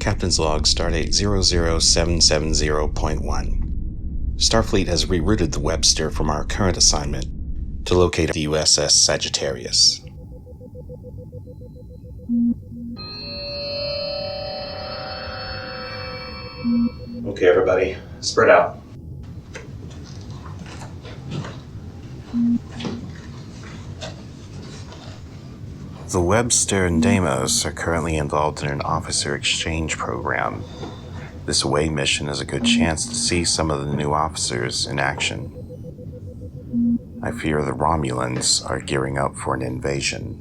Captain's Log, Stardate 00770.1. Starfleet has rerouted the Webster from our current assignment to locate the U.S.S. Sagittarius. Okay, everybody, spread out. The Webster and Deimos are currently involved in an officer exchange program. This away mission is a good chance to see some of the new officers in action. I fear the Romulans are gearing up for an invasion.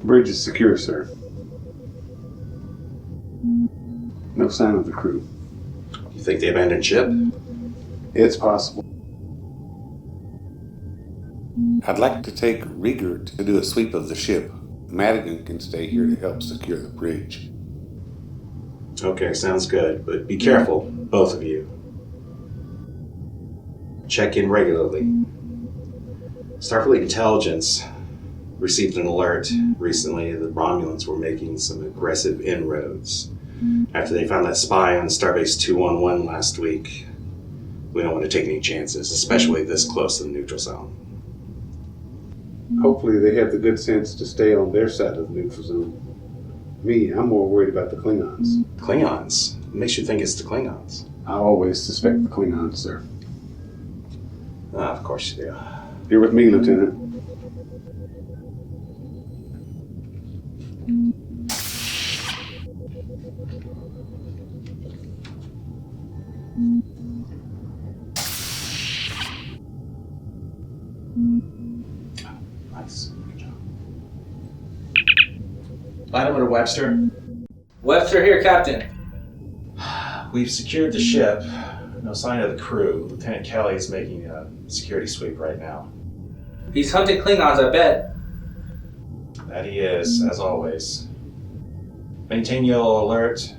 Bridge is secure, sir. No sign of the crew. You think they abandoned ship? It's possible. I'd like to take Rieger to do a sweep of the ship. Madigan can stay here to help secure the bridge. Okay, sounds good, but be careful, both of you. Check in regularly. Starfleet Intelligence received an alert recently that Romulans were making some aggressive inroads. After they found that spy on Starbase 211 last week, we don't want to take any chances, especially this close to the neutral zone. Hopefully they have the good sense to stay on their side of the neutral zone. Me, I'm more worried about the Klingons. Klingons? What makes you think it's the Klingons? I always suspect the Klingons, sir. Of course you do. You're with me, Lieutenant. Nice. Good job. Lattimer to Webster. Webster here, Captain. We've secured the ship. No sign of the crew. Lieutenant Kelly is making a security sweep right now. He's hunting Klingons, I bet. That he is, as always. Maintain yellow alert.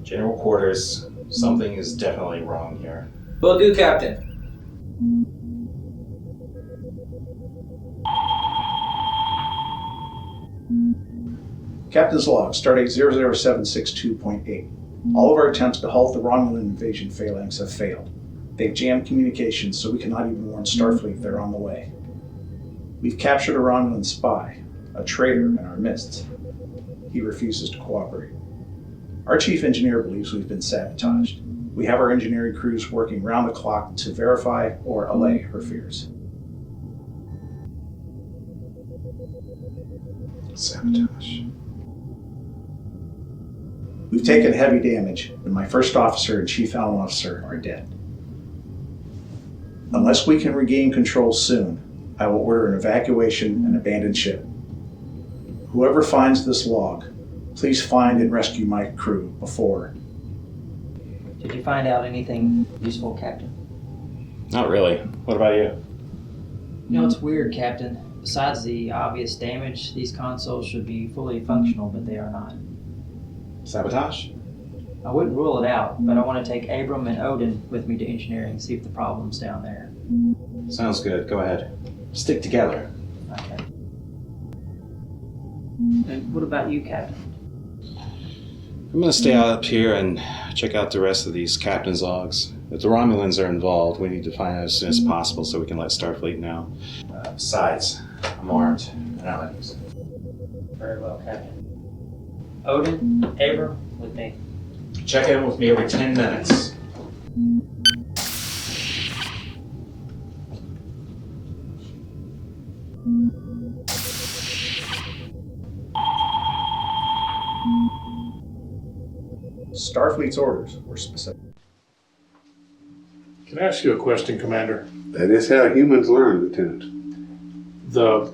General quarters. Something is definitely wrong here. Will do, Captain. Captain's Log, Stardate 00762.8. All of our attempts to halt the Romulan invasion phalanx have failed. They've jammed communications, so we cannot even warn Starfleet they're on the way. We've captured a Romulan spy, a traitor in our midst. He refuses to cooperate. Our chief engineer believes we've been sabotaged. We have our engineering crews working round the clock to verify or allay her fears. Sabotage. We've taken heavy damage, and my first officer and chief helm officer are dead. Unless we can regain control soon, I will order an evacuation and abandon ship. Whoever finds this log, please find and rescue my crew before. Did you find out anything useful, Captain? Not really. What about you? You know, it's weird, Captain. Besides the obvious damage, these consoles should be fully functional, but they are not. Sabotage? I wouldn't rule it out, but I want to take Abram and Oden with me to engineering, see if the problem's down there. Sounds good. Go ahead. Stick together. Okay. And what about you, Captain? I'm going to stay up here and check out the rest of these captain's logs. If the Romulans are involved, we need to find out as soon as possible so we can let Starfleet know. Besides, I'm armed and out. Very well, Captain. Oden, Abram, with me. Check in with me every 10 minutes. Starfleet's orders were specific. Can I ask you a question, Commander? That is how humans learn, Lieutenant. The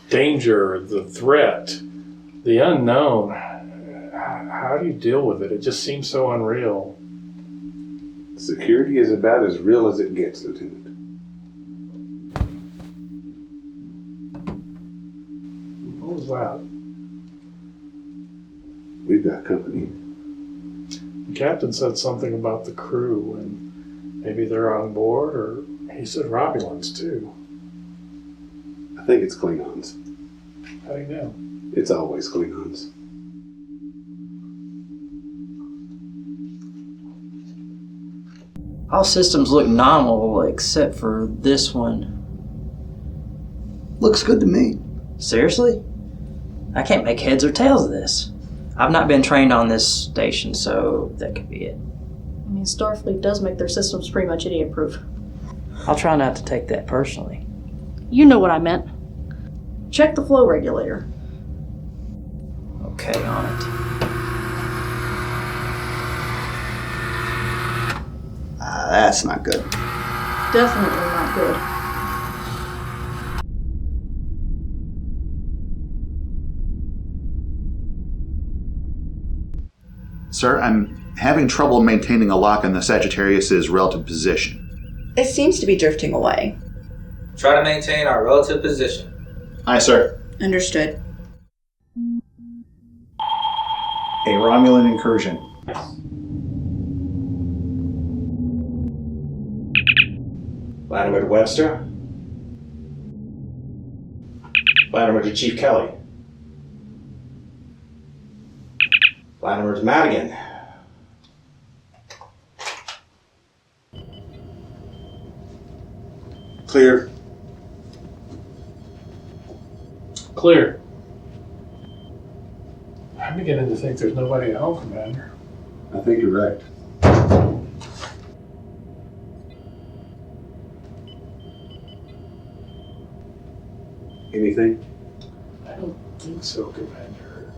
danger, the threat, the unknown, how do you deal with it? It just seems so unreal. Security is about as real as it gets, Lieutenant. What was that? We've got company. The captain said something about the crew, and maybe they're on board, or he said Romulans too. think it's Klingons. How do you know? It's always Klingons. All systems look nominal except for this one. Looks good to me. Seriously? I can't make heads or tails of this. I've not been trained on this station, so that could be it. I mean, Starfleet does make their systems pretty much idiot-proof. I'll try not to take that personally. You know what I meant. Check the flow regulator. Okay, on it. That's not good. Definitely not good. Sir, I'm having trouble maintaining a lock on the Sagittarius' relative position. It seems to be drifting away. Try to maintain our relative position. Aye, sir. Understood. A Romulan incursion. Lattimer to Webster. Lattimer to Chief Kelly. Lattimer to Madigan. Clear. Clear. I'm beginning to think there's nobody at home, Commander. I think you're right. Anything? I don't think so, Commander.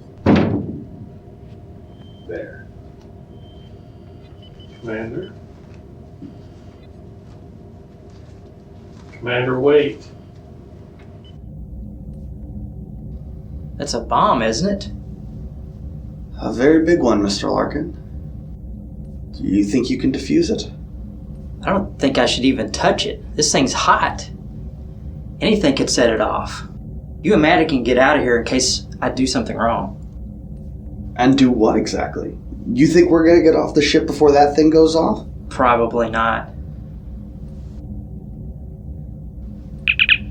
There. Commander? Commander, wait. That's a bomb, isn't it? A very big one, Mr. Larkin. Do you think you can defuse it? I don't think I should even touch it. This thing's hot. Anything could set it off. You and Madigan get out of here in case I do something wrong. And do what exactly? You think we're gonna get off the ship before that thing goes off? Probably not.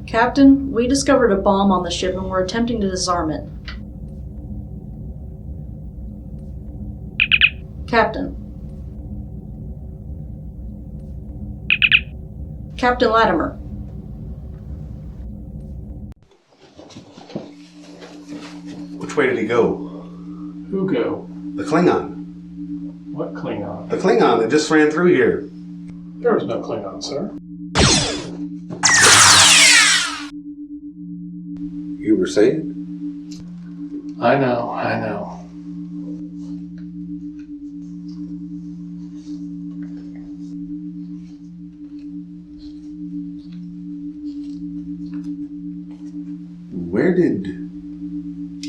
Captain, we discovered a bomb on the ship and we're attempting to disarm it. Captain. Captain Latimer. Which way did he go? Who go? The Klingon. What Klingon? The Klingon that just ran through here. There was no Klingon, sir. You were saying? I know. Where did...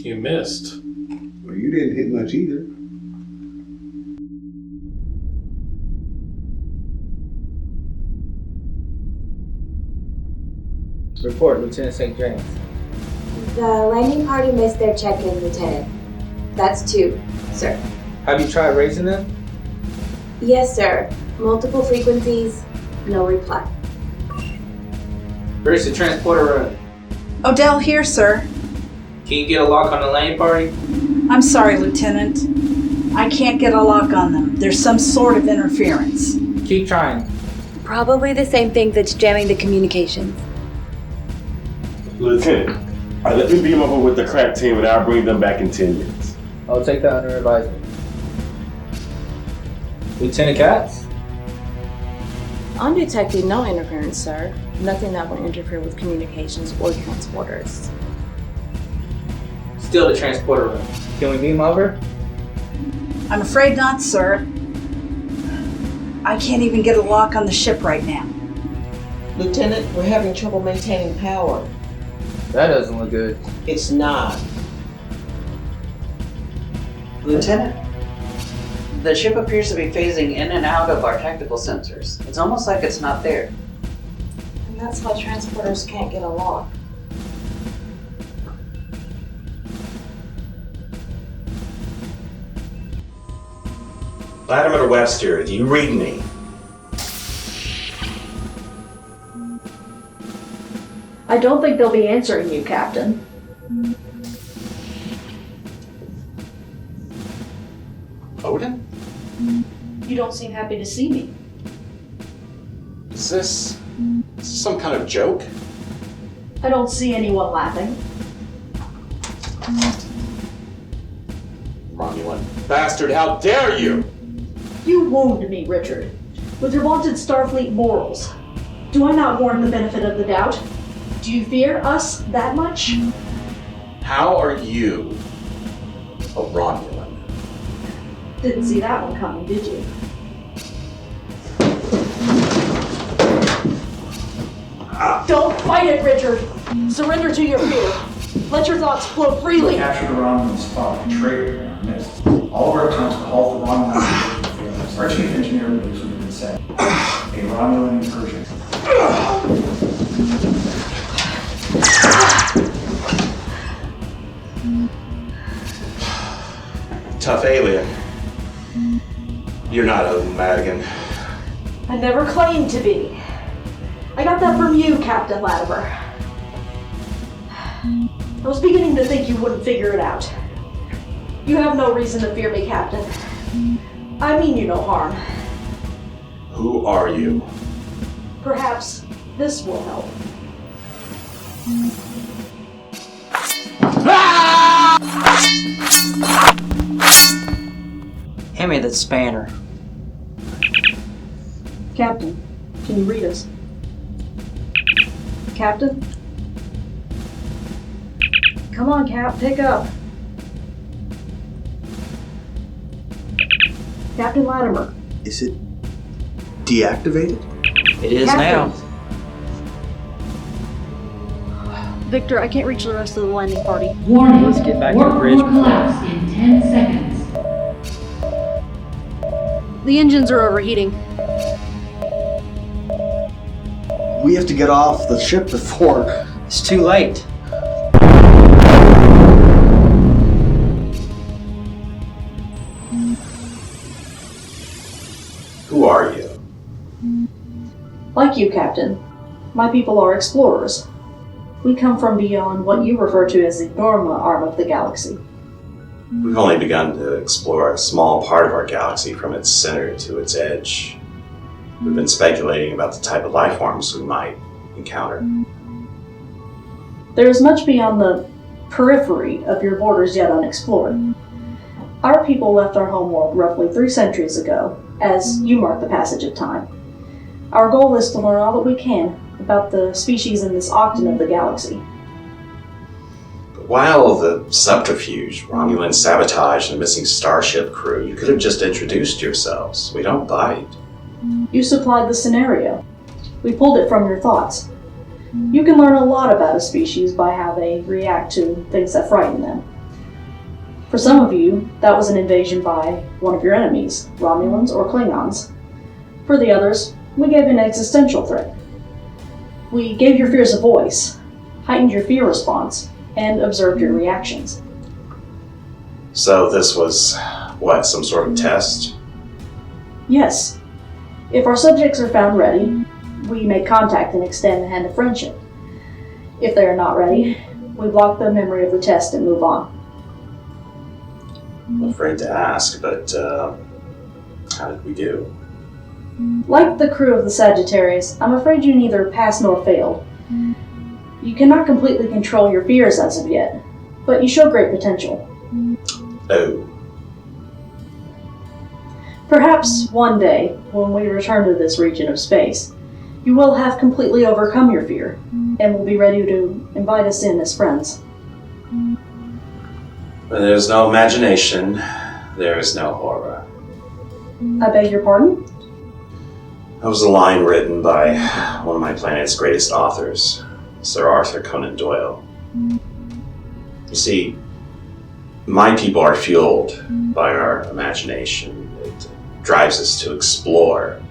You missed. Well, you didn't hit much either. Report, Lieutenant St. James. The landing party missed their check-in, Lieutenant. That's 2, sir. Have you tried raising them? Yes, sir. Multiple frequencies, no reply. Where's the transporter room? Odell here, sir. Can you get a lock on the landing party? I'm sorry, Lieutenant. I can't get a lock on them. There's some sort of interference. Keep trying. Probably the same thing that's jamming the communications. Lieutenant, let me beam over with the crack team and I'll bring them back in 10 minutes. I'll take that under advisement. Lieutenant Katz? I'm detecting no interference, sir. Nothing that will interfere with communications or transporters. Still the transporter room. Can we beam over? I'm afraid not, sir. I can't even get a lock on the ship right now. Lieutenant, we're having trouble maintaining power. That doesn't look good. It's not. Lieutenant, the ship appears to be phasing in and out of our tactical sensors. It's almost like it's not there. And that's why transporters can't get a lock. Lattimer to Webster, do you read me? I don't think they'll be answering you, Captain. Oden? You don't seem happy to see me. Is this some kind of joke? I don't see anyone laughing. Romulan bastard, how dare you! You wound me, Richard, with your vaunted Starfleet morals. Do I not warrant the benefit of the doubt? Do you fear us that much? How are you a Romulan? Didn't see that one coming, did you? Don't fight it, Richard! Surrender to your fear. Let your thoughts flow freely. We captured the Romulans' fought a traitor in our midst. All of our attempts to halt the Romulan invasion. Our chief engineer believes we've been set. A Romulan incursion. Tough alien. You're not Oden, Madigan. I never claimed to be. I got that from you, Captain Latimer. I was beginning to think you wouldn't figure it out. You have no reason to fear me, Captain. I mean you no harm. Who are you? Perhaps this will help. Hand me that spanner. Captain, can you read us? Captain? Come on, Cap, pick up. Captain Latimer. Is it deactivated? It is Captain. now. Victor, I can't reach the rest of the landing party. Warning. Let's get back to Warp the bridge. core collapse in 10 seconds. The engines are overheating. We have to get off the ship before... It's too late. Who are you? Like you, Captain, my people are explorers. We come from beyond what you refer to as the Norma arm of the galaxy. We've only begun to explore a small part of our galaxy from its center to its edge. We've been speculating about the type of life forms we might encounter. There is much beyond the periphery of your borders yet unexplored. Our people left our homeworld roughly 3 centuries ago, as you mark the passage of time. Our goal is to learn all that we can about the species in this octant of the galaxy. But while the subterfuge, Romulan sabotage, and the missing starship crew, you could have just introduced yourselves. We don't bite. You supplied the scenario. We pulled it from your thoughts. You can learn a lot about a species by how they react to things that frighten them. For some of you, that was an invasion by one of your enemies, Romulans or Klingons. For the others, we gave an existential threat. We gave your fears a voice, heightened your fear response, and observed your reactions. So this was, what, some sort of test? Yes. If our subjects are found ready, we make contact and extend the hand of friendship. If they are not ready, we block the memory of the test and move on. I'm afraid to ask, but how did we do? Like the crew of the Sagittarius, I'm afraid you neither passed nor failed. You cannot completely control your fears as of yet, but you show great potential. Oh. Perhaps one day, when we return to this region of space, you will have completely overcome your fear, and will be ready to invite us in as friends. When there's no imagination, there is no horror. I beg your pardon? That was a line written by one of my planet's greatest authors, Sir Arthur Conan Doyle. You see, my people are fueled by our imagination. It drives us to explore.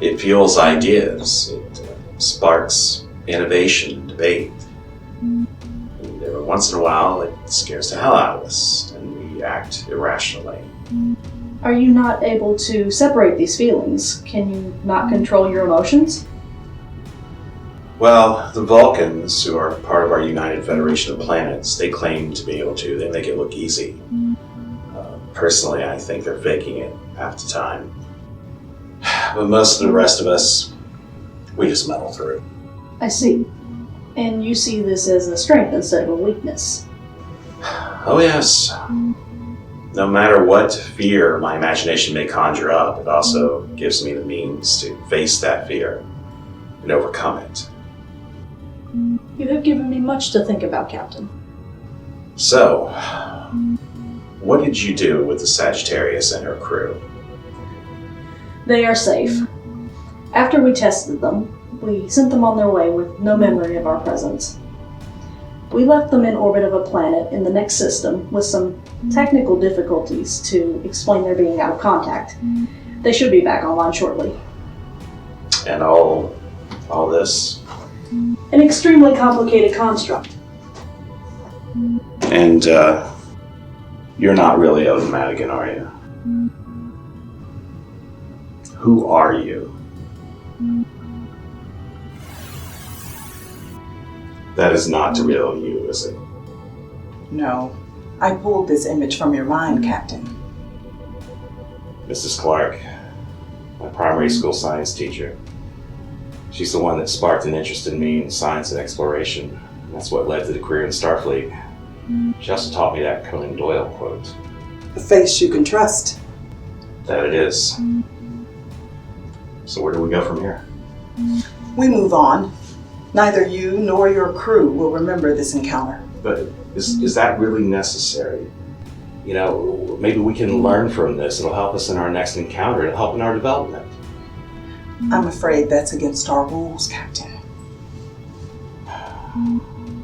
It fuels ideas. It sparks innovation and debate. And every once in a while, it scares the hell out of us, and we act irrationally. Are you not able to separate these feelings? Can you not control your emotions? Well, the Vulcans, who are part of our United Federation of Planets, they claim to be able to. They make it look easy. Personally, I think they're faking it half the time. But most of the rest of us, we just muddle through. I see. And you see this as a strength instead of a weakness. Oh yes. No matter what fear my imagination may conjure up, it also gives me the means to face that fear and overcome it. You have given me much to think about, Captain. So, what did you do with the Sagittarius and her crew? They are safe. After we tested them, we sent them on their way with no memory of our presence. We left them in orbit of a planet in the next system with some technical difficulties to explain their being out of contact. They should be back online shortly. And all this? An extremely complicated construct. And, you're not really Oden Madigan, are you? Who are you? That is not the real you, is it? No. I pulled this image from your mind, Captain. Mrs. Clark, my primary school science teacher. She's the one that sparked an interest in me in science and exploration. And that's what led to the career in Starfleet. She also taught me that Conan Doyle quote. A face you can trust. That it is. So where do we go from here? We move on. Neither you nor your crew will remember this encounter. But is that really necessary? You know, maybe we can learn from this. It'll help us in our next encounter. It'll help in our development. I'm afraid that's against our rules, Captain.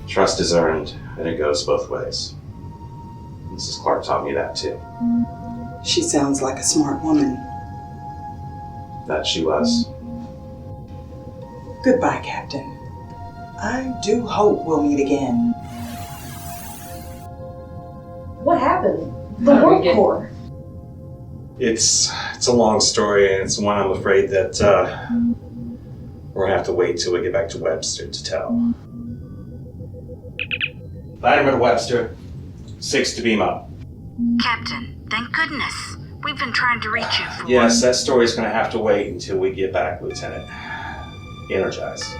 Trust is earned, and it goes both ways. Mrs. Clark taught me that too. She sounds like a smart woman. That she was. Goodbye, Captain. I do hope we'll meet again. What happened? The warp core. It's a long story, and it's one I'm afraid that we're gonna have to wait till we get back to Webster to tell. Lattimer to Webster. 6 to beam up. Captain, thank goodness. We've been trying to reach you for... Yes, that story's gonna have to wait until we get back, Lieutenant. Energize.